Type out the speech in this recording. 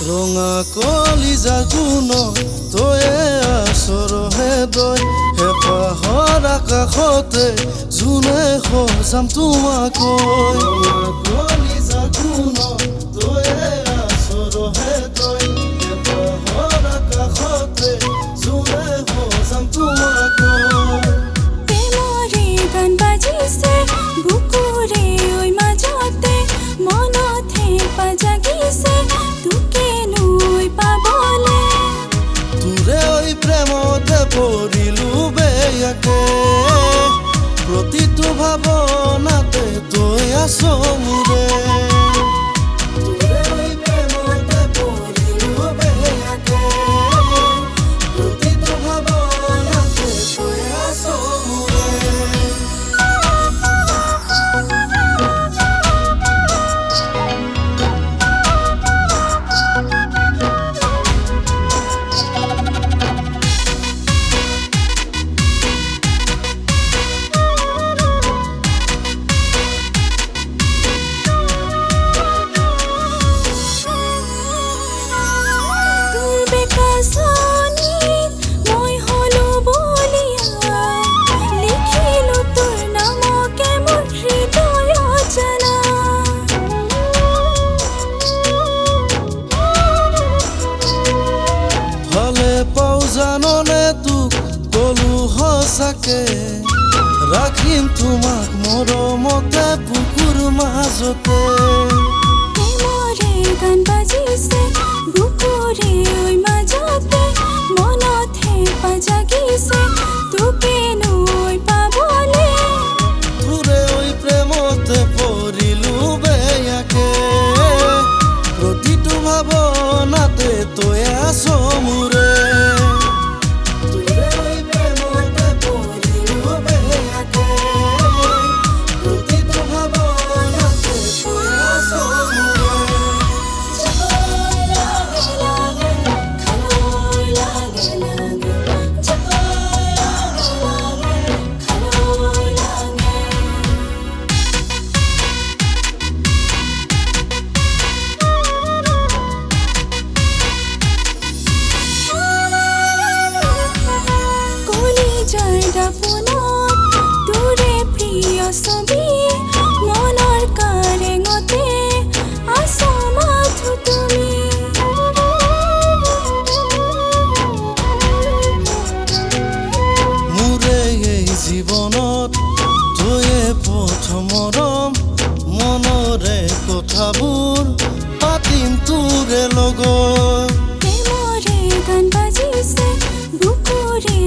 ৰঙা কলিজা গুণ তয়ে আচৰহে দয় হেঁপাহৰ আকাশতে জোনে সজাম তোমাকৈ ৰঙা কলিজা গুণ তয়ে আচৰহে দয় হেঁপাহৰ আকাশতে জোনে সজাম তোমাকৈ প্ৰেমৰে গান বাজিছে বুকুৰে ঐ মাজতে মনতে পাজাগিছে প্ৰেমতে পৰিলো বেয়াকে প্ৰতিটো ভাৱনাতে তই আছ মোৰে প্ৰেমতে পৰিলো বেয়াকে প্ৰতিটো ভাৱনাতে তই আছ মোৰে জাননে তোক কলো সঁচাকে ৰাখিম তোমাক মৰমতে বুকুৰ মাজতে প্ৰেমৰে গান বাজিছে বুকুৰে ঐ মাজতে মনতে পাজাগিছে তোকে নৈ পাবলে তোৰে ঐ প্ৰেমতে পৰিলো বেয়াকে প্ৰতিটো ভাৱনাতে তই আছ মোৰে তোৰে প্ৰিয় ছবি মনৰ কাৰেঙতে আছ মাথো তুমি মোৰে এই জীৱনত তয়ে প্ৰথমৰম মনৰে কথাবোৰ পাতিম তোৰে লগত প্ৰেমৰে গান বাজিছে বুকুৰে